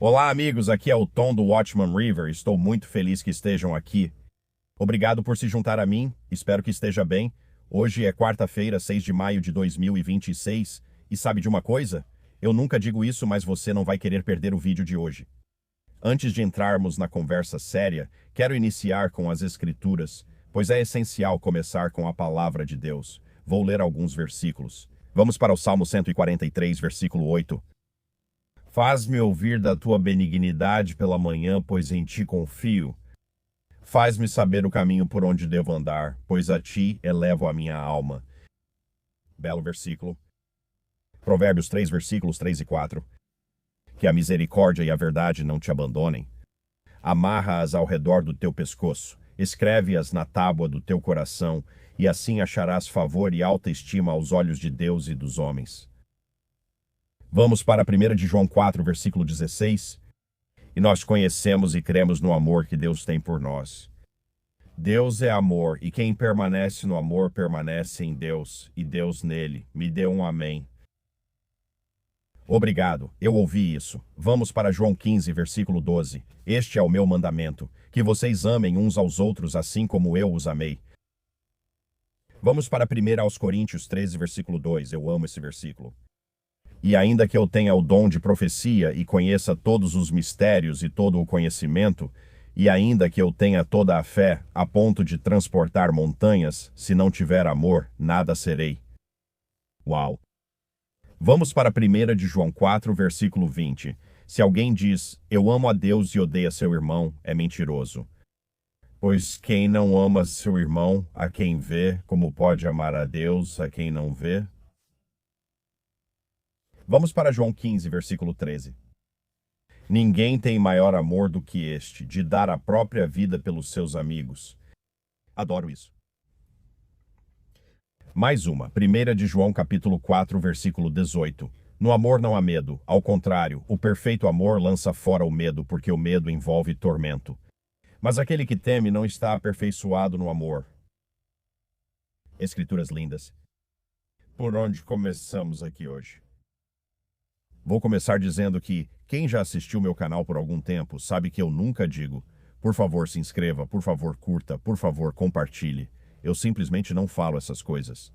Olá, amigos, aqui é o Tom do Watchman River. Estou muito feliz que estejam aqui. Obrigado por se juntar a mim, espero que esteja bem. Hoje é quarta-feira, 6 de maio de 2026, e sabe de uma coisa? Eu nunca digo isso, mas você não vai querer perder o vídeo de hoje. Antes de entrarmos na conversa séria, quero iniciar com as Escrituras, pois é essencial começar com a palavra de Deus. Vou ler alguns versículos. Vamos para o Salmo 143, versículo 8. Faz-me ouvir da tua benignidade pela manhã, pois em ti confio. Faz-me saber o caminho por onde devo andar, pois a ti elevo a minha alma. Belo versículo. Provérbios 3, versículos 3 e 4. Que a misericórdia e a verdade não te abandonem. Amarra-as ao redor do teu pescoço, escreve-as na tábua do teu coração, e assim acharás favor e alta estima aos olhos de Deus e dos homens. Vamos para 1 de João 4, versículo 16. E nós conhecemos e cremos no amor que Deus tem por nós. Deus é amor, e quem permanece no amor permanece em Deus, e Deus nele. Me dê um amém. Obrigado, eu ouvi isso. Vamos para João 15, versículo 12. Este é o meu mandamento, que vocês amem uns aos outros assim como eu os amei. Vamos para 1 aos Coríntios 13, versículo 2. Eu amo esse versículo. E ainda que eu tenha o dom de profecia e conheça todos os mistérios e todo o conhecimento, e ainda que eu tenha toda a fé a ponto de transportar montanhas, se não tiver amor, nada serei. Uau! Vamos para 1 de João 4, versículo 20. Se alguém diz, eu amo a Deus e odeia seu irmão, é mentiroso. Pois quem não ama seu irmão, a quem vê, como pode amar a Deus, a quem não vê? Vamos para João 15, versículo 13. Ninguém tem maior amor do que este, de dar a própria vida pelos seus amigos. Adoro isso. Mais uma, 1 de João capítulo 4, versículo 18. No amor não há medo, ao contrário, o perfeito amor lança fora o medo, porque o medo envolve tormento. Mas aquele que teme não está aperfeiçoado no amor. Escrituras lindas. Por onde começamos aqui hoje? Vou começar dizendo que quem já assistiu meu canal por algum tempo sabe que eu nunca digo, por favor se inscreva, por favor curta, por favor compartilhe. Eu simplesmente não falo essas coisas.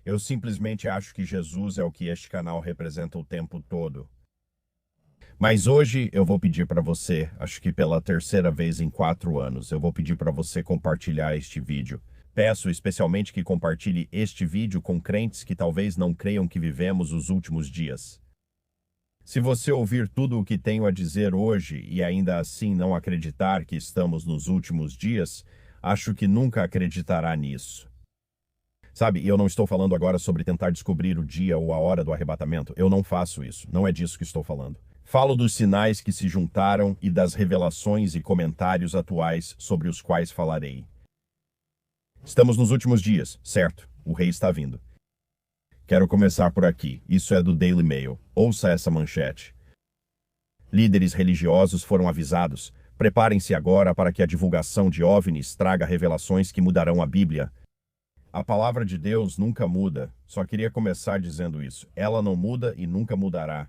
Eu simplesmente acho que Jesus é o que este canal representa o tempo todo. Mas hoje eu vou pedir para você, acho que pela terceira vez em 4 anos, eu vou pedir para você compartilhar este vídeo. Peço especialmente que compartilhe este vídeo com crentes que talvez não creiam que vivemos os últimos dias. Se você ouvir tudo o que tenho a dizer hoje e ainda assim não acreditar que estamos nos últimos dias, acho que nunca acreditará nisso. Sabe, eu não estou falando agora sobre tentar descobrir o dia ou a hora do arrebatamento. Eu não faço isso. Não é disso que estou falando. Falo dos sinais que se juntaram e das revelações e comentários atuais sobre os quais falarei. Estamos nos últimos dias, certo? O rei está vindo. Quero começar por aqui. Isso é do Daily Mail. Ouça essa manchete. Líderes religiosos foram avisados. Preparem-se agora para que a divulgação de OVNIs traga revelações que mudarão a Bíblia. A palavra de Deus nunca muda. Só queria começar dizendo isso. Ela não muda e nunca mudará.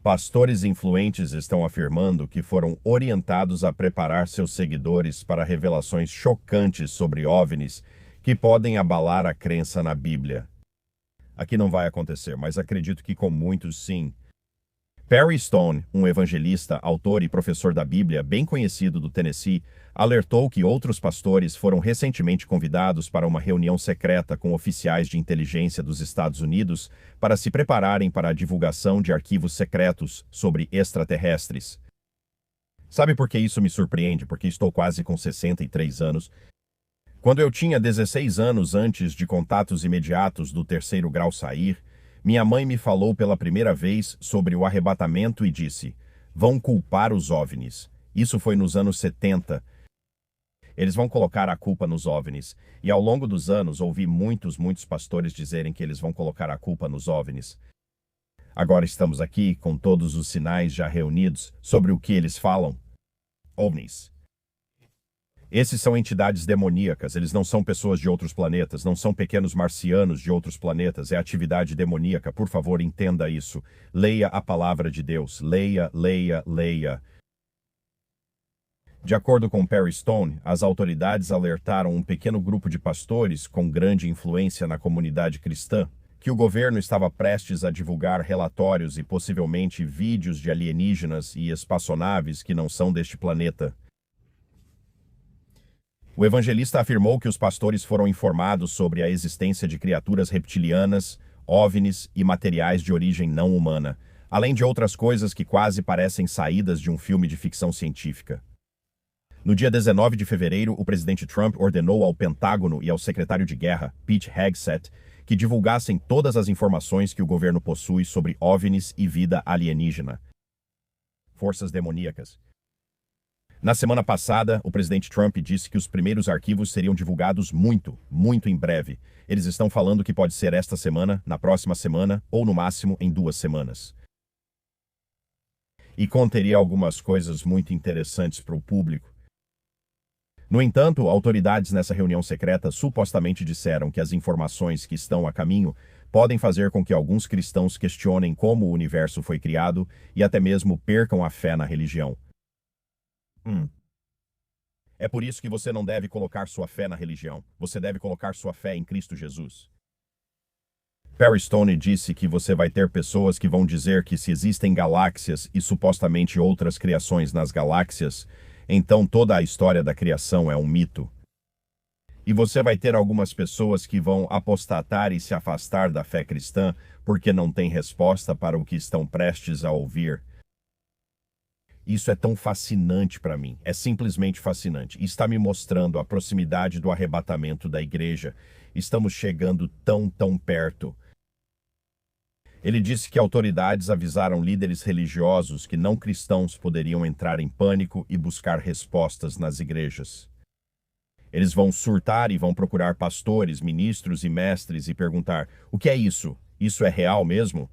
Pastores influentes estão afirmando que foram orientados a preparar seus seguidores para revelações chocantes sobre OVNIs que podem abalar a crença na Bíblia. Aqui não vai acontecer, mas acredito que com muitos sim. Perry Stone, um evangelista, autor e professor da Bíblia bem conhecido do Tennessee, alertou que outros pastores foram recentemente convidados para uma reunião secreta com oficiais de inteligência dos Estados Unidos para se prepararem para a divulgação de arquivos secretos sobre extraterrestres. Sabe por que isso me surpreende? Porque estou quase com 63 anos. Quando eu tinha 16 anos antes de contatos imediatos do terceiro grau sair, minha mãe me falou pela primeira vez sobre o arrebatamento e disse, vão culpar os OVNIs. Isso foi nos anos 70. Eles vão colocar a culpa nos OVNIs. E ao longo dos anos ouvi muitos pastores dizerem que eles vão colocar a culpa nos OVNIs. Agora estamos aqui com todos os sinais já reunidos sobre o que eles falam. OVNIs. Esses são entidades demoníacas, eles não são pessoas de outros planetas, não são pequenos marcianos de outros planetas, é atividade demoníaca. Por favor, entenda isso. Leia a palavra de Deus. Leia, leia, leia. De acordo com Perry Stone, as autoridades alertaram um pequeno grupo de pastores com grande influência na comunidade cristã que o governo estava prestes a divulgar relatórios e possivelmente vídeos de alienígenas e espaçonaves que não são deste planeta. O evangelista afirmou que os pastores foram informados sobre a existência de criaturas reptilianas, OVNIs e materiais de origem não humana, além de outras coisas que quase parecem saídas de um filme de ficção científica. No dia 19 de fevereiro, o presidente Trump ordenou ao Pentágono e ao secretário de Guerra, Pete Hegseth, que divulgassem todas as informações que o governo possui sobre OVNIs e vida alienígena. Forças demoníacas. Na semana passada, o presidente Trump disse que os primeiros arquivos seriam divulgados muito em breve. Eles estão falando que pode ser esta semana, na próxima semana ou no máximo em 2 semanas. E conteria algumas coisas muito interessantes para o público. No entanto, autoridades nessa reunião secreta supostamente disseram que as informações que estão a caminho podem fazer com que alguns cristãos questionem como o universo foi criado e até mesmo percam a fé na religião. É por isso que você não deve colocar sua fé na religião. Você deve colocar sua fé em Cristo Jesus. Perry Stone disse que você vai ter pessoas que vão dizer que se existem galáxias e supostamente outras criações nas galáxias, então toda a história da criação é um mito. E você vai ter algumas pessoas que vão apostatar e se afastar da fé cristã porque não têm resposta para o que estão prestes a ouvir. Isso é tão fascinante para mim, é simplesmente fascinante. Está me mostrando a proximidade do arrebatamento da igreja. Estamos chegando tão perto. Ele disse que autoridades avisaram líderes religiosos que não cristãos poderiam entrar em pânico e buscar respostas nas igrejas. Eles vão surtar e vão procurar pastores, ministros e mestres e perguntar: o que é isso? Isso é real mesmo?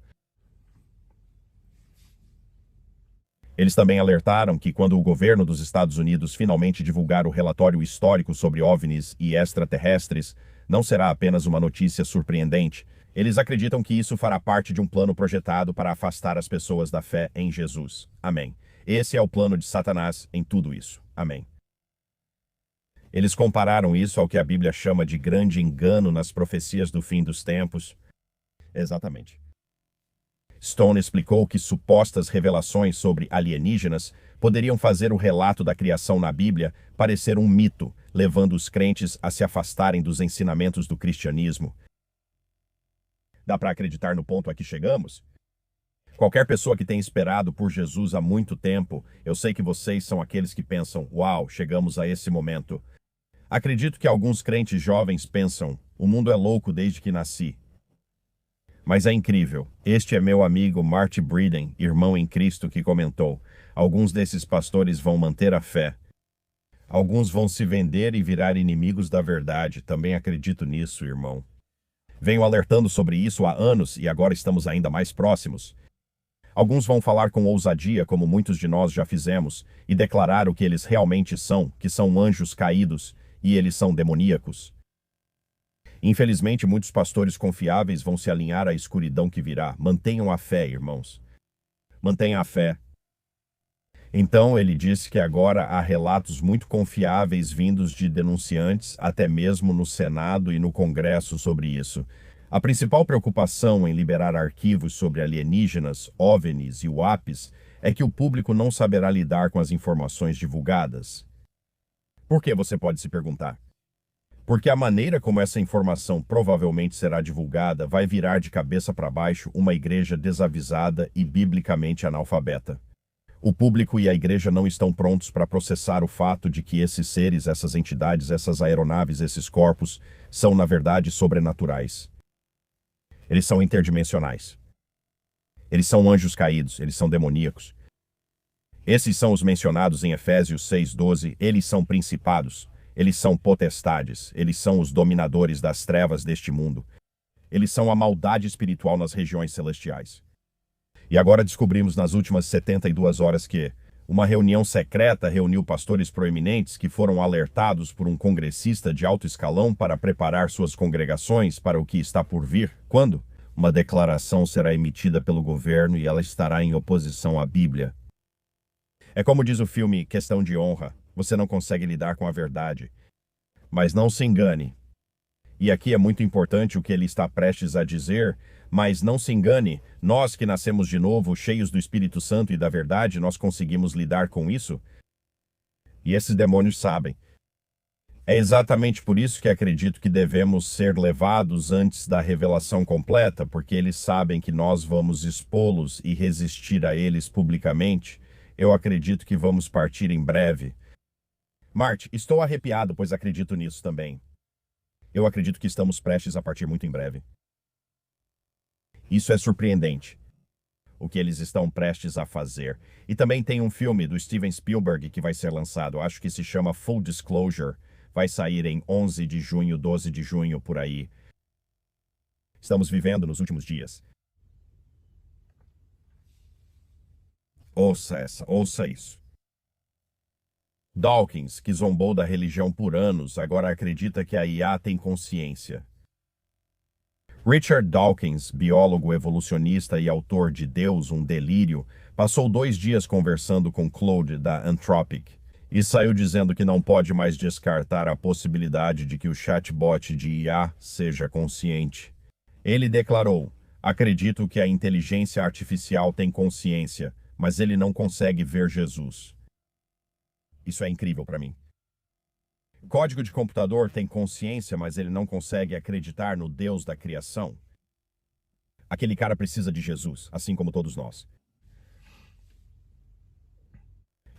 Eles também alertaram que quando o governo dos Estados Unidos finalmente divulgar o relatório histórico sobre OVNIs e extraterrestres, não será apenas uma notícia surpreendente. Eles acreditam que isso fará parte de um plano projetado para afastar as pessoas da fé em Jesus. Amém. Esse é o plano de Satanás em tudo isso. Amém. Eles compararam isso ao que a Bíblia chama de grande engano nas profecias do fim dos tempos. Exatamente. Stone explicou que supostas revelações sobre alienígenas poderiam fazer o relato da criação na Bíblia parecer um mito, levando os crentes a se afastarem dos ensinamentos do cristianismo. Dá para acreditar no ponto a que chegamos? Qualquer pessoa que tenha esperado por Jesus há muito tempo, eu sei que vocês são aqueles que pensam: uau, chegamos a esse momento. Acredito que alguns crentes jovens pensam: o mundo é louco desde que nasci. Mas é incrível. Este é meu amigo Marty Briden, irmão em Cristo, que comentou: alguns desses pastores vão manter a fé. Alguns vão se vender e virar inimigos da verdade. Também acredito nisso, irmão. Venho alertando sobre isso há anos e agora estamos ainda mais próximos. Alguns vão falar com ousadia, como muitos de nós já fizemos, e declarar o que eles realmente são, que são anjos caídos, e eles são demoníacos. Infelizmente, muitos pastores confiáveis vão se alinhar à escuridão que virá. Mantenham a fé, irmãos. Mantenham a fé. Então, ele disse que agora há relatos muito confiáveis vindos de denunciantes, até mesmo no Senado e no Congresso, sobre isso. A principal preocupação em liberar arquivos sobre alienígenas, OVNIs e UAPs é que o público não saberá lidar com as informações divulgadas. Por que, você pode se perguntar? Porque a maneira como essa informação provavelmente será divulgada vai virar de cabeça para baixo uma igreja desavisada e biblicamente analfabeta. O público e a igreja não estão prontos para processar o fato de que esses seres, essas entidades, essas aeronaves, esses corpos, são, na verdade, sobrenaturais. Eles são interdimensionais. Eles são anjos caídos, eles são demoníacos. Esses são os mencionados em Efésios 6:12, eles são principados, eles são potestades, eles são os dominadores das trevas deste mundo. Eles são a maldade espiritual nas regiões celestiais. E agora descobrimos nas últimas 72 horas que Uma reunião secreta reuniu pastores proeminentes que foram alertados por um congressista de alto escalão para preparar suas congregações para o que está por vir. Quando? Uma declaração será emitida pelo governo e ela estará em oposição à Bíblia. É como diz o filme Questão de Honra: você não consegue lidar com a verdade. Mas não se engane. E aqui é muito importante o que ele está prestes a dizer, mas não se engane, nós que nascemos de novo, cheios do Espírito Santo e da verdade, nós conseguimos lidar com isso? E esses demônios sabem. É exatamente por isso que acredito que devemos ser levados antes da revelação completa, porque eles sabem que nós vamos expô-los e resistir a eles publicamente. Eu acredito que vamos partir em breve. Marte, estou arrepiado, pois acredito nisso também. Eu acredito que estamos prestes a partir muito em breve. Isso é surpreendente, o que eles estão prestes a fazer. E também tem um filme do Steven Spielberg que vai ser lançado, acho que se chama Full Disclosure. Vai sair em 11 de junho, 12 de junho, por aí. Estamos vivendo nos últimos dias. Ouça isso. Dawkins, que zombou da religião por anos, agora acredita que a IA tem consciência. Richard Dawkins, biólogo evolucionista e autor de Deus, um Delírio, passou 2 dias conversando com Claude da Anthropic e saiu dizendo que não pode mais descartar a possibilidade de que o chatbot de IA seja consciente. Ele declarou: acredito que a inteligência artificial tem consciência, mas ele não consegue ver Jesus. Isso é incrível para mim. Código de computador tem consciência, mas ele não consegue acreditar no Deus da criação. Aquele cara precisa de Jesus, assim como todos nós.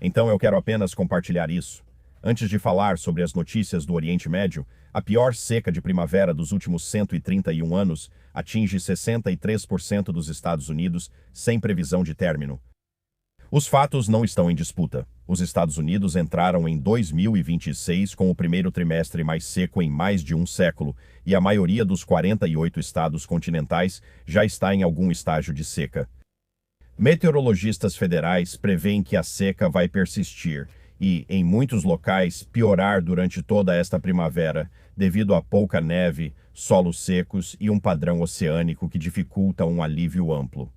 Então eu quero apenas compartilhar isso. Antes de falar sobre as notícias do Oriente Médio, a pior seca de primavera dos últimos 131 anos atinge 63% dos Estados Unidos, sem previsão de término. Os fatos não estão em disputa. Os Estados Unidos entraram em 2026 com o primeiro trimestre mais seco em mais de um século, e a maioria dos 48 estados continentais já está em algum estágio de seca. Meteorologistas federais preveem que a seca vai persistir e, em muitos locais, piorar durante toda esta primavera, devido a pouca neve, solos secos e um padrão oceânico que dificulta um alívio amplo.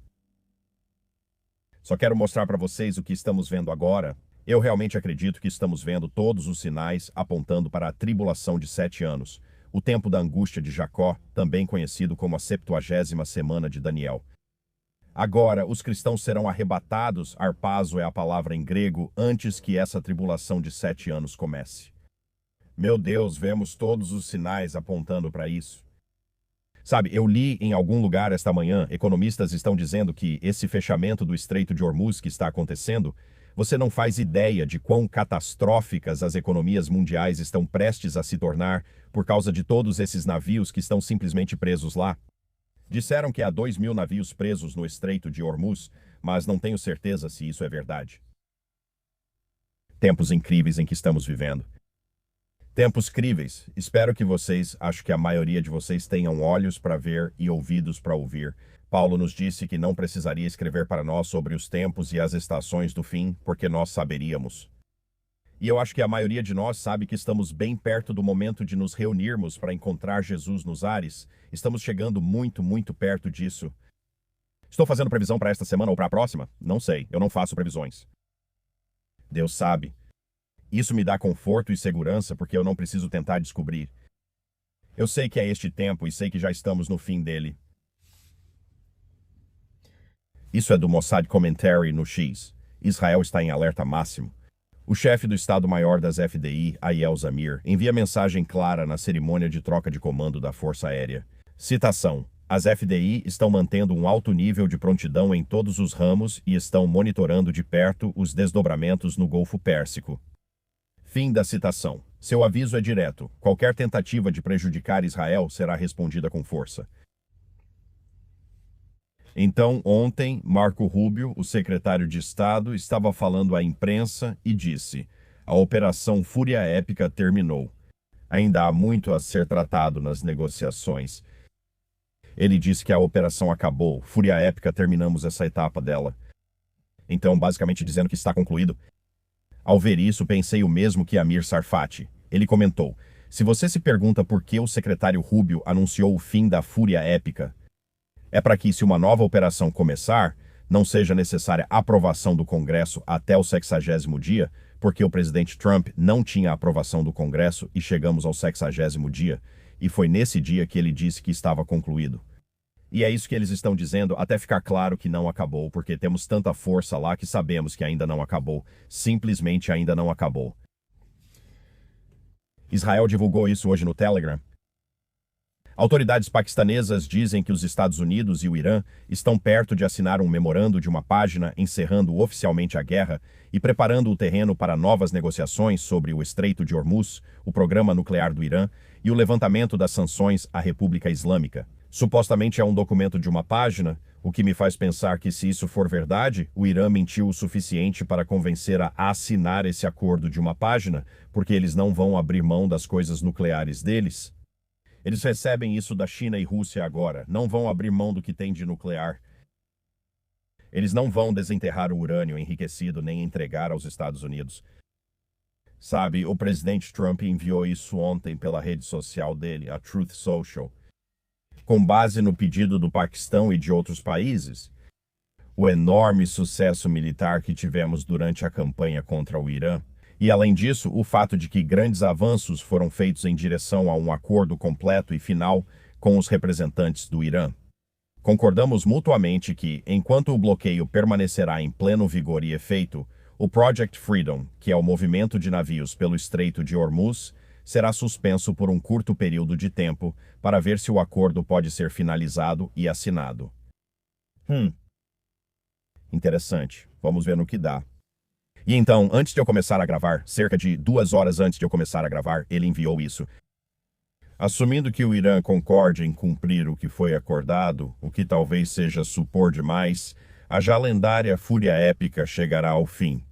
Só quero mostrar para vocês o que estamos vendo agora. Eu realmente acredito que estamos vendo todos os sinais apontando para a tribulação de 7 anos, o tempo da angústia de Jacó, também conhecido como a 70ª semana de Daniel. Agora, os cristãos serão arrebatados, harpazo é a palavra em grego, antes que essa tribulação de 7 anos comece. Meu Deus, vemos todos os sinais apontando para isso. Sabe, eu li em algum lugar esta manhã, economistas estão dizendo que esse fechamento do Estreito de Hormuz que está acontecendo, você não faz ideia de quão catastróficas as economias mundiais estão prestes a se tornar por causa de todos esses navios que estão simplesmente presos lá. Disseram que há 2.000 navios presos no Estreito de Hormuz, mas não tenho certeza se isso é verdade. Tempos incríveis em que estamos vivendo. Tempos críveis. Espero que vocês, acho que a maioria de vocês tenham olhos para ver e ouvidos para ouvir. Paulo nos disse que não precisaria escrever para nós sobre os tempos e as estações do fim, porque nós saberíamos. E eu acho que a maioria de nós sabe que estamos bem perto do momento de nos reunirmos para encontrar Jesus nos ares. Estamos chegando muito, muito perto disso. Estou fazendo previsão para esta semana ou para a próxima? Não sei, eu não faço previsões. Deus sabe. Isso me dá conforto e segurança porque eu não preciso tentar descobrir. Eu sei que é este tempo e sei que já estamos no fim dele. Isso é do Mossad Commentary no X. Israel está em alerta máximo. O chefe do Estado-Maior das FDI, Ayel Zamir, envia mensagem clara na cerimônia de troca de comando da Força Aérea. Citação: as FDI estão mantendo um alto nível de prontidão em todos os ramos e estão monitorando de perto os desdobramentos no Golfo Pérsico. Fim da citação. Seu aviso é direto. Qualquer tentativa de prejudicar Israel será respondida com força. Então, ontem, Marco Rubio, o secretário de Estado, estava falando à imprensa e disse: a Operação Fúria Épica terminou. Ainda há muito a ser tratado nas negociações. Ele disse que a operação acabou. Fúria Épica, terminamos essa etapa dela. Então, basicamente dizendo que está concluído. Ao ver isso, pensei o mesmo que Amir Sarfati. Ele comentou: se você se pergunta por que o secretário Rubio anunciou o fim da fúria épica, é para que, se uma nova operação começar, não seja necessária aprovação do Congresso até o 60º dia, porque o presidente Trump não tinha a aprovação do Congresso e chegamos ao 60º dia, e foi nesse dia que ele disse que estava concluído. E é isso que eles estão dizendo, até ficar claro que não acabou, porque temos tanta força lá que sabemos que ainda não acabou. Simplesmente ainda não acabou. Israel divulgou isso hoje no Telegram. Autoridades paquistanesas dizem que os Estados Unidos e o Irã estão perto de assinar um memorando de uma página encerrando oficialmente a guerra e preparando o terreno para novas negociações sobre o Estreito de Hormuz, o programa nuclear do Irã e o levantamento das sanções à República Islâmica. Supostamente é um documento de uma página, o que me faz pensar que, se isso for verdade, o Irã mentiu o suficiente para convencer a assinar esse acordo de uma página, porque eles não vão abrir mão das coisas nucleares deles. Eles recebem isso da China e Rússia agora, não vão abrir mão do que tem de nuclear. Eles não vão desenterrar o urânio enriquecido nem entregar aos Estados Unidos. Sabe, o presidente Trump enviou isso ontem pela rede social dele, a Truth Social. Com base no pedido do Paquistão e de outros países, o enorme sucesso militar que tivemos durante a campanha contra o Irã, e além disso, o fato de que grandes avanços foram feitos em direção a um acordo completo e final com os representantes do Irã. Concordamos mutuamente que, enquanto o bloqueio permanecerá em pleno vigor e efeito, o Project Freedom, que é o movimento de navios pelo Estreito de Hormuz, será suspenso por um curto período de tempo para ver se o acordo pode ser finalizado e assinado. Interessante. Vamos ver no que dá. E então, antes de eu começar a gravar, cerca de 2 horas antes de eu começar a gravar, ele enviou isso. Assumindo que o Irã concorde em cumprir o que foi acordado, o que talvez seja supor demais, a já lendária fúria épica chegará ao fim.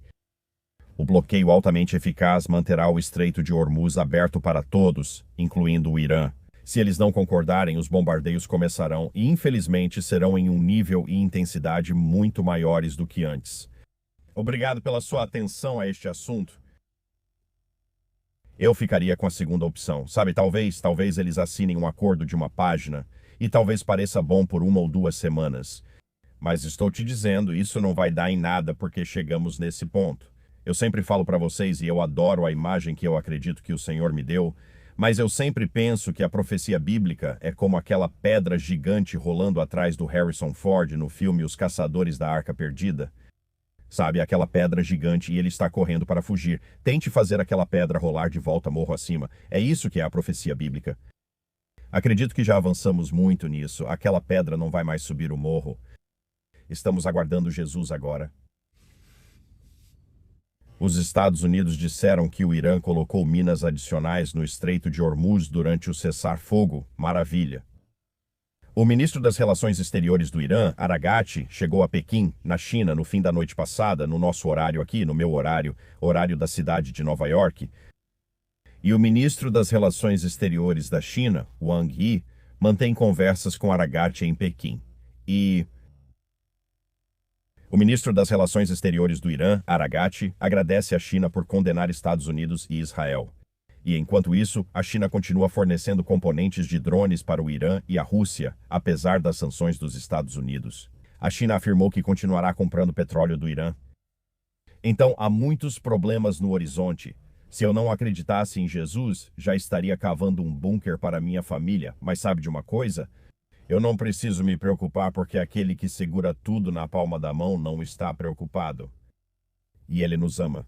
O bloqueio altamente eficaz manterá o Estreito de Hormuz aberto para todos, incluindo o Irã. Se eles não concordarem, os bombardeios começarão e, infelizmente, serão em um nível e intensidade muito maiores do que antes. Obrigado pela sua atenção a este assunto. Eu ficaria com a segunda opção. Sabe, talvez eles assinem um acordo de uma página e talvez pareça bom por 1 ou 2 semanas. Mas estou te dizendo, isso não vai dar em nada porque chegamos nesse ponto. Eu sempre falo para vocês e eu adoro a imagem que eu acredito que o Senhor me deu, mas eu sempre penso que a profecia bíblica é como aquela pedra gigante rolando atrás do Harrison Ford no filme Os Caçadores da Arca Perdida. Sabe, aquela pedra gigante e ele está correndo para fugir. Tente fazer aquela pedra rolar de volta morro acima. É isso que é a profecia bíblica. Acredito que já avançamos muito nisso. Aquela pedra não vai mais subir o morro. Estamos aguardando Jesus agora. Os Estados Unidos disseram que o Irã colocou minas adicionais no Estreito de Hormuz durante o cessar-fogo. Maravilha. O ministro das Relações Exteriores do Irã, Aragati, chegou a Pequim, na China, no fim da noite passada, no nosso horário aqui, no meu horário, horário da cidade de Nova York. E o ministro das Relações Exteriores da China, Wang Yi, mantém conversas com Aragati em Pequim. E o ministro das Relações Exteriores do Irã, Aragati, agradece a China por condenar Estados Unidos e Israel. E, enquanto isso, a China continua fornecendo componentes de drones para o Irã e a Rússia, apesar das sanções dos Estados Unidos. A China afirmou que continuará comprando petróleo do Irã. Então, há muitos problemas no horizonte. Se eu não acreditasse em Jesus, já estaria cavando um bunker para minha família. Mas sabe de uma coisa? Eu não preciso me preocupar porque aquele que segura tudo na palma da mão não está preocupado. E ele nos ama.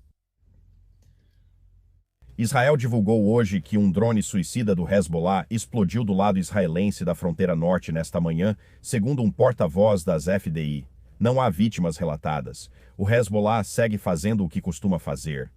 Israel divulgou hoje que um drone suicida do Hezbollah explodiu do lado israelense da fronteira norte nesta manhã, segundo um porta-voz das FDI. Não há vítimas relatadas. O Hezbollah segue fazendo o que costuma fazer.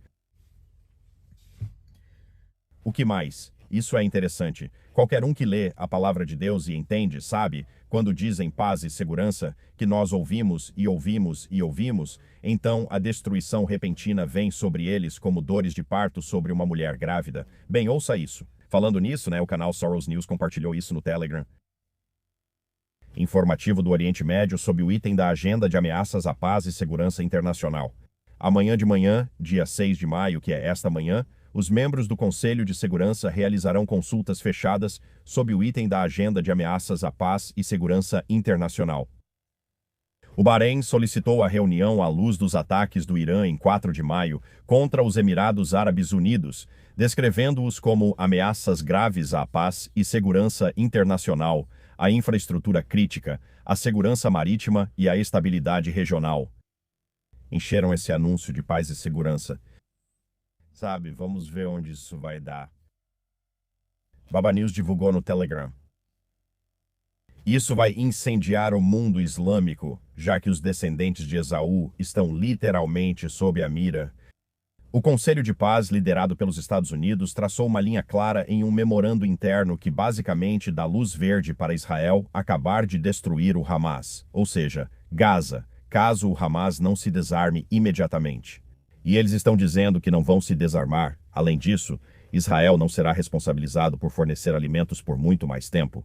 O que mais? Isso é interessante. Qualquer um que lê a palavra de Deus e entende, sabe, quando dizem paz e segurança, que nós ouvimos e ouvimos e ouvimos, então a destruição repentina vem sobre eles como dores de parto sobre uma mulher grávida. Bem, ouça isso. Falando nisso, o canal Soros News compartilhou isso no Telegram. Informativo do Oriente Médio sob o item da Agenda de Ameaças à Paz e Segurança Internacional. Amanhã de manhã, dia 6 de maio, que é esta manhã, os membros do Conselho de Segurança realizarão consultas fechadas sob o item da Agenda de Ameaças à Paz e Segurança Internacional. O Bahrein solicitou a reunião à luz dos ataques do Irã em 4 de maio contra os Emirados Árabes Unidos, descrevendo-os como ameaças graves à paz e segurança internacional, à infraestrutura crítica, à segurança marítima e à estabilidade regional. Encheram esse anúncio de paz e segurança. Sabe, vamos ver onde isso vai dar. Baba News divulgou no Telegram. Isso vai incendiar o mundo islâmico, já que os descendentes de Esaú estão literalmente sob a mira. O Conselho de Paz, liderado pelos Estados Unidos, traçou uma linha clara em um memorando interno que basicamente dá luz verde para Israel acabar de destruir o Hamas, ou seja, Gaza, caso o Hamas não se desarme imediatamente. E eles estão dizendo que não vão se desarmar. Além disso, Israel não será responsabilizado por fornecer alimentos por muito mais tempo.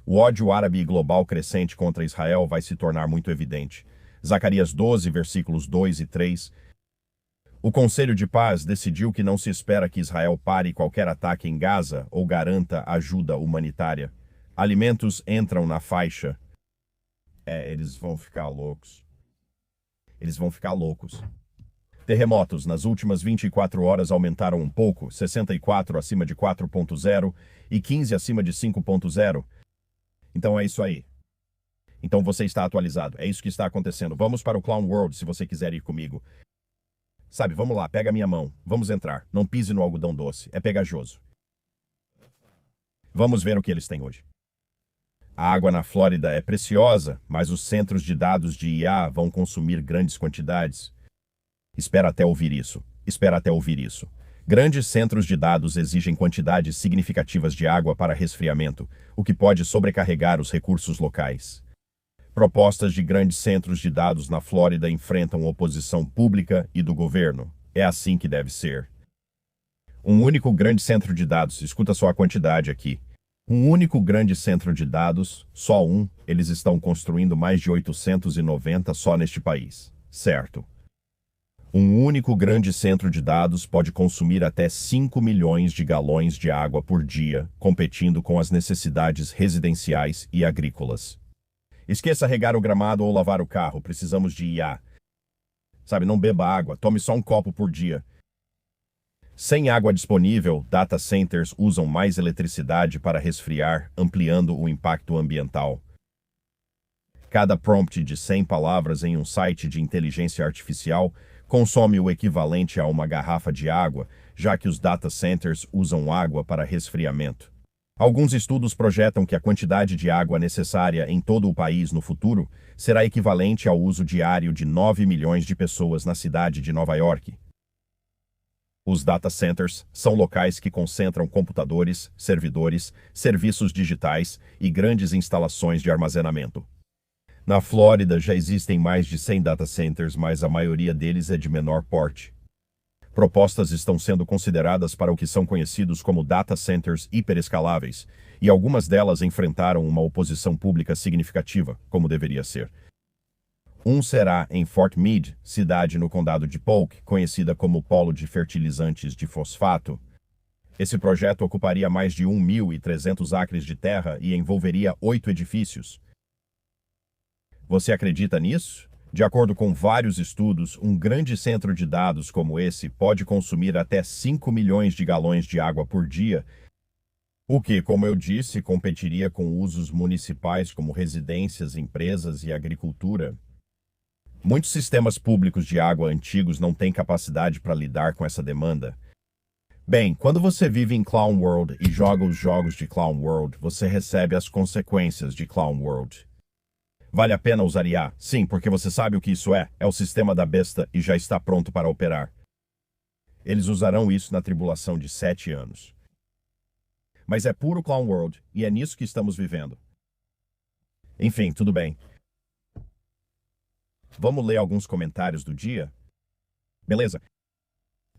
O ódio árabe global crescente contra Israel vai se tornar muito evidente. Zacarias 12, versículos 2 e 3. O Conselho de Paz decidiu que não se espera que Israel pare qualquer ataque em Gaza ou garanta ajuda humanitária. Alimentos entram na faixa. Eles vão ficar loucos. Eles vão ficar loucos. Terremotos nas últimas 24 horas aumentaram um pouco, 64 acima de 4.0 e 15 acima de 5.0. Então é isso aí. Então você está atualizado. É isso que está acontecendo. Vamos para o Clown World se você quiser ir comigo. Sabe, vamos lá, pega a minha mão. Vamos entrar. Não pise no algodão doce. É pegajoso. Vamos ver o que eles têm hoje. A água na Flórida é preciosa, mas os centros de dados de IA vão consumir grandes quantidades. Espera até ouvir isso. Espera até ouvir isso. Grandes centros de dados exigem quantidades significativas de água para resfriamento, o que pode sobrecarregar os recursos locais. Propostas de grandes centros de dados na Flórida enfrentam oposição pública e do governo. É assim que deve ser. Um único grande centro de dados, escuta só a quantidade aqui. Um único grande centro de dados, só um, eles estão construindo mais de 890 só neste país. Certo. Um único grande centro de dados pode consumir até 5 milhões de galões de água por dia, competindo com as necessidades residenciais e agrícolas. Esqueça regar o gramado ou lavar o carro, precisamos de IA. Sabe, não beba água, tome só um copo por dia. Sem água disponível, data centers usam mais eletricidade para resfriar, ampliando o impacto ambiental. Cada prompt de 100 palavras em um site de inteligência artificial consome o equivalente a uma garrafa de água, já que os data centers usam água para resfriamento. Alguns estudos projetam que a quantidade de água necessária em todo o país no futuro será equivalente ao uso diário de 9 milhões de pessoas na cidade de Nova York. Os data centers são locais que concentram computadores, servidores, serviços digitais e grandes instalações de armazenamento. Na Flórida já existem mais de 100 data centers, mas a maioria deles é de menor porte. Propostas estão sendo consideradas para o que são conhecidos como data centers hiperescaláveis, e algumas delas enfrentaram uma oposição pública significativa, como deveria ser. Um será em Fort Meade, cidade no condado de Polk, conhecida como polo de fertilizantes de fosfato. Esse projeto ocuparia mais de 1.300 acres de terra e envolveria 8 edifícios. Você acredita nisso? De acordo com vários estudos, um grande centro de dados como esse pode consumir até 5 milhões de galões de água por dia, o que, como eu disse, competiria com usos municipais como residências, empresas e agricultura. Muitos sistemas públicos de água antigos não têm capacidade para lidar com essa demanda. Bem, quando você vive em Clown World e joga os jogos de Clown World, você recebe as consequências de Clown World. Vale a pena usar IA? Sim, porque você sabe o que isso é. É o sistema da besta e já está pronto para operar. Eles usarão isso na tribulação de 7 anos. Mas é puro Clown World e é nisso que estamos vivendo. Enfim, tudo bem. Vamos ler alguns comentários do dia? Beleza.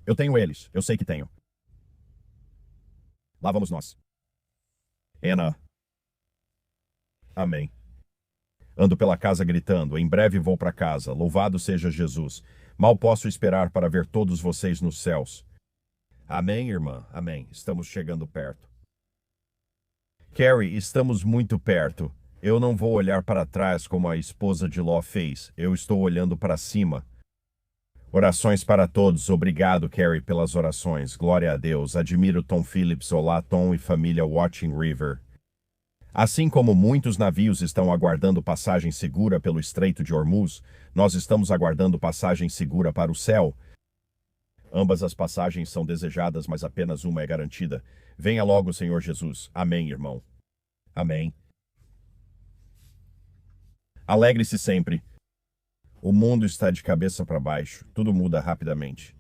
Eu tenho eles, eu sei que tenho. Lá vamos nós. Ana. Amém. Ando pela casa gritando, em breve vou para casa, louvado seja Jesus. Mal posso esperar para ver todos vocês nos céus. Amém, irmã? Amém. Estamos chegando perto. Carrie, estamos muito perto. Eu não vou olhar para trás como a esposa de Ló fez. Eu estou olhando para cima. Orações para todos. Obrigado, Carrie, pelas orações. Glória a Deus. Admiro Tom Phillips. Olá, Tom e família Watching River. Assim como muitos navios estão aguardando passagem segura pelo Estreito de Hormuz, nós estamos aguardando passagem segura para o céu. Ambas as passagens são desejadas, mas apenas uma é garantida. Venha logo, Senhor Jesus. Amém, irmão. Amém. Alegre-se sempre. O mundo está de cabeça para baixo. Tudo muda rapidamente.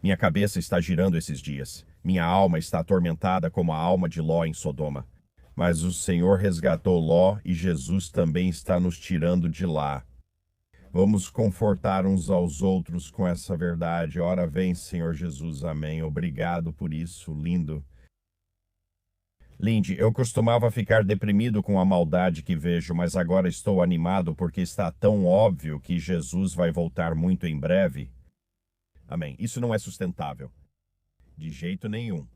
Minha cabeça está girando esses dias. Minha alma está atormentada como a alma de Ló em Sodoma. Mas o Senhor resgatou Ló e Jesus também está nos tirando de lá. Vamos confortar uns aos outros com essa verdade. Ora vem, Senhor Jesus. Amém. Obrigado por isso, lindo. Lindy, eu costumava ficar deprimido com a maldade que vejo, mas agora estou animado porque está tão óbvio que Jesus vai voltar muito em breve. Amém. Isso não é sustentável. De jeito nenhum.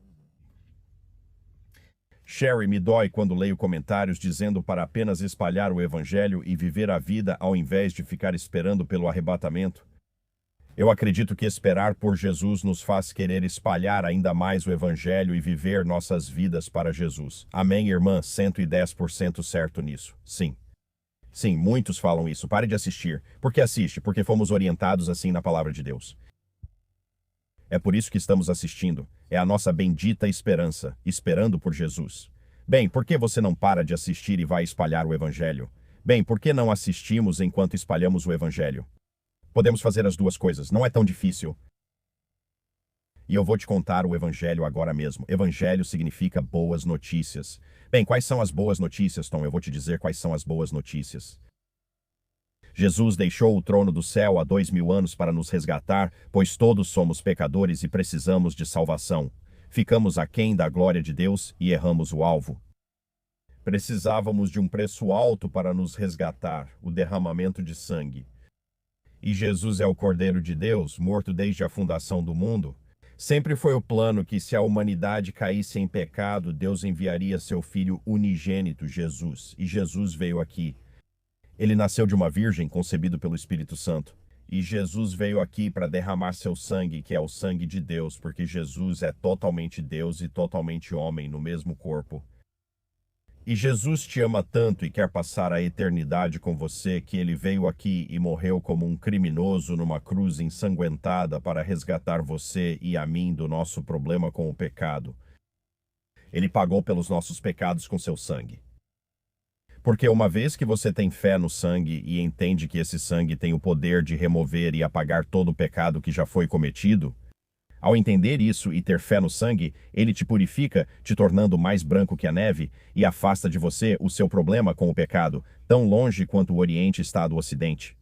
Sherry, me dói quando leio comentários dizendo para apenas espalhar o evangelho e viver a vida ao invés de ficar esperando pelo arrebatamento. Eu acredito que esperar por Jesus nos faz querer espalhar ainda mais o evangelho e viver nossas vidas para Jesus. Amém, irmã? 110% certo nisso. Sim. Sim, muitos falam isso. Pare de assistir. Por que assiste? Porque fomos orientados assim na palavra de Deus. É por isso que estamos assistindo. É a nossa bendita esperança, esperando por Jesus. Bem, por que você não para de assistir e vai espalhar o evangelho? Bem, por que não assistimos enquanto espalhamos o evangelho? Podemos fazer as duas coisas, não é tão difícil. E eu vou te contar o evangelho agora mesmo. Evangelho significa boas notícias. Bem, quais são as boas notícias, Tom? Eu vou te dizer quais são as boas notícias. Jesus deixou o trono do céu há 2000 anos para nos resgatar, pois todos somos pecadores e precisamos de salvação. Ficamos aquém da glória de Deus e erramos o alvo. Precisávamos de um preço alto para nos resgatar, o derramamento de sangue. E Jesus é o Cordeiro de Deus, morto desde a fundação do mundo. Sempre foi o plano que, se a humanidade caísse em pecado, Deus enviaria seu Filho unigênito, Jesus. E Jesus veio aqui. Ele nasceu de uma virgem, concebido pelo Espírito Santo. E Jesus veio aqui para derramar seu sangue, que é o sangue de Deus, porque Jesus é totalmente Deus e totalmente homem no mesmo corpo. E Jesus te ama tanto e quer passar a eternidade com você, que ele veio aqui e morreu como um criminoso numa cruz ensanguentada para resgatar você e a mim do nosso problema com o pecado. Ele pagou pelos nossos pecados com seu sangue. Porque uma vez que você tem fé no sangue e entende que esse sangue tem o poder de remover e apagar todo o pecado que já foi cometido, ao entender isso e ter fé no sangue, ele te purifica, te tornando mais branco que a neve, e afasta de você o seu problema com o pecado, tão longe quanto o Oriente está do Ocidente.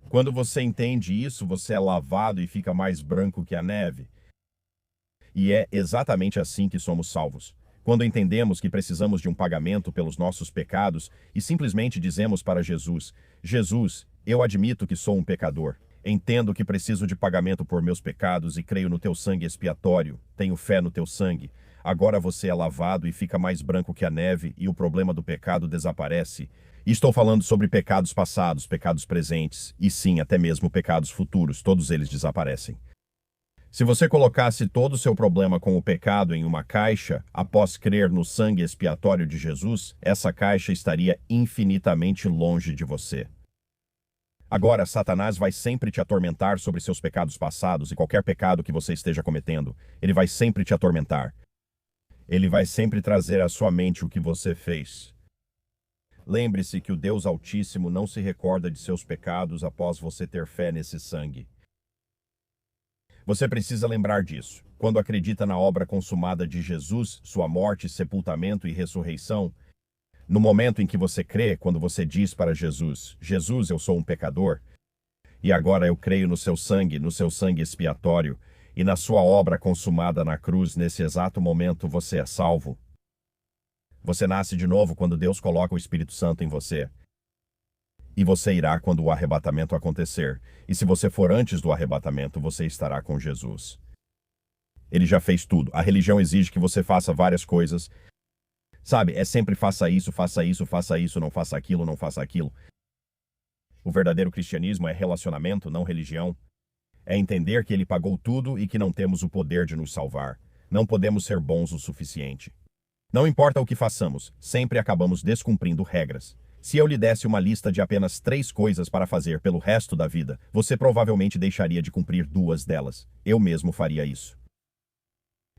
Quando você entende isso, você é lavado e fica mais branco que a neve. E é exatamente assim que somos salvos. Quando entendemos que precisamos de um pagamento pelos nossos pecados e simplesmente dizemos para Jesus: Jesus, eu admito que sou um pecador. Entendo que preciso de pagamento por meus pecados e creio no teu sangue expiatório. Tenho fé no teu sangue. Agora você é lavado e fica mais branco que a neve e o problema do pecado desaparece. E estou falando sobre pecados passados, pecados presentes e sim, até mesmo pecados futuros. Todos eles desaparecem. Se você colocasse todo o seu problema com o pecado em uma caixa, após crer no sangue expiatório de Jesus, essa caixa estaria infinitamente longe de você. Agora, Satanás vai sempre te atormentar sobre seus pecados passados e qualquer pecado que você esteja cometendo. Ele vai sempre te atormentar. Ele vai sempre trazer à sua mente o que você fez. Lembre-se que o Deus Altíssimo não se recorda de seus pecados após você ter fé nesse sangue. Você precisa lembrar disso. Quando acredita na obra consumada de Jesus, sua morte, sepultamento e ressurreição, no momento em que você crê, quando você diz para Jesus: Jesus, eu sou um pecador, e agora eu creio no seu sangue expiatório, e na sua obra consumada na cruz, nesse exato momento você é salvo. Você nasce de novo quando Deus coloca o Espírito Santo em você. E você irá quando o arrebatamento acontecer. E se você for antes do arrebatamento, você estará com Jesus. Ele já fez tudo. A religião exige que você faça várias coisas. Sabe, é sempre faça isso, faça isso, faça isso, não faça aquilo, não faça aquilo. O verdadeiro cristianismo é relacionamento, não religião. É entender que ele pagou tudo e que não temos o poder de nos salvar. Não podemos ser bons o suficiente. Não importa o que façamos, sempre acabamos descumprindo regras. Se eu lhe desse uma lista de apenas 3 coisas para fazer pelo resto da vida, você provavelmente deixaria de cumprir 2 delas. Eu mesmo faria isso.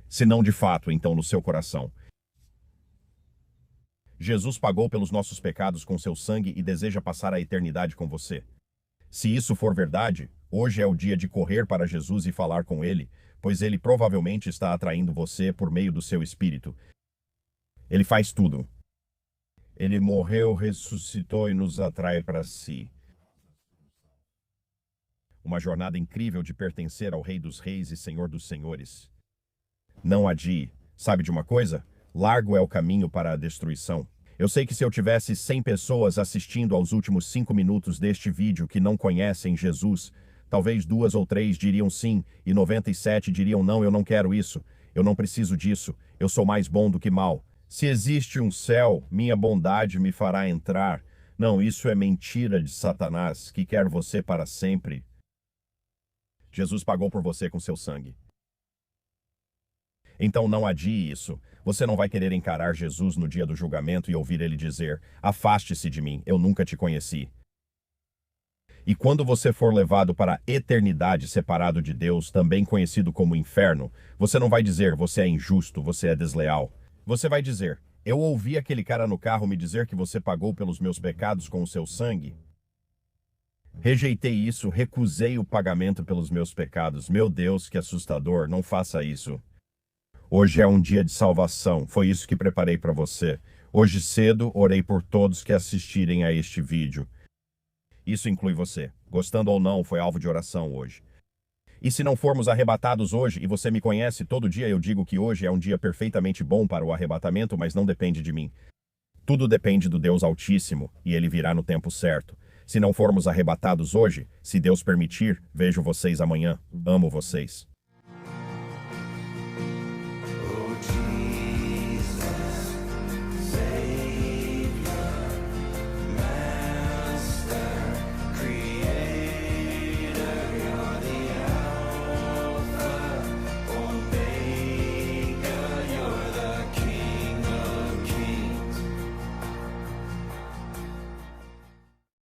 Se não de fato, então no seu coração. Jesus pagou pelos nossos pecados com seu sangue e deseja passar a eternidade com você. Se isso for verdade, hoje é o dia de correr para Jesus e falar com ele, pois ele provavelmente está atraindo você por meio do seu espírito. Ele faz tudo. Ele morreu, ressuscitou e nos atrai para si. Uma jornada incrível de pertencer ao Rei dos Reis e Senhor dos Senhores. Não adie. Sabe de uma coisa? Largo é o caminho para a destruição. Eu sei que se eu tivesse 100 pessoas assistindo aos últimos 5 minutos deste vídeo que não conhecem Jesus, talvez 2 ou 3 diriam sim e 97 diriam não, eu não quero isso, eu não preciso disso, eu sou mais bom do que mal. Se existe um céu, minha bondade me fará entrar. Não, isso é mentira de Satanás, que quer você para sempre. Jesus pagou por você com seu sangue. Então não adie isso. Você não vai querer encarar Jesus no dia do julgamento e ouvir ele dizer: afaste-se de mim, eu nunca te conheci. E quando você for levado para a eternidade separado de Deus, também conhecido como inferno, você não vai dizer: você é injusto, você é desleal. Você vai dizer: eu ouvi aquele cara no carro me dizer que você pagou pelos meus pecados com o seu sangue. Rejeitei isso, recusei o pagamento pelos meus pecados. Meu Deus, que assustador, não faça isso. Hoje é um dia de salvação, foi isso que preparei para você. Hoje cedo, orei por todos que assistirem a este vídeo. Isso inclui você. Gostando ou não, foi alvo de oração hoje. E se não formos arrebatados hoje, e você me conhece, todo dia eu digo que hoje é um dia perfeitamente bom para o arrebatamento, mas não depende de mim. Tudo depende do Deus Altíssimo, e ele virá no tempo certo. Se não formos arrebatados hoje, se Deus permitir, vejo vocês amanhã. Amo vocês.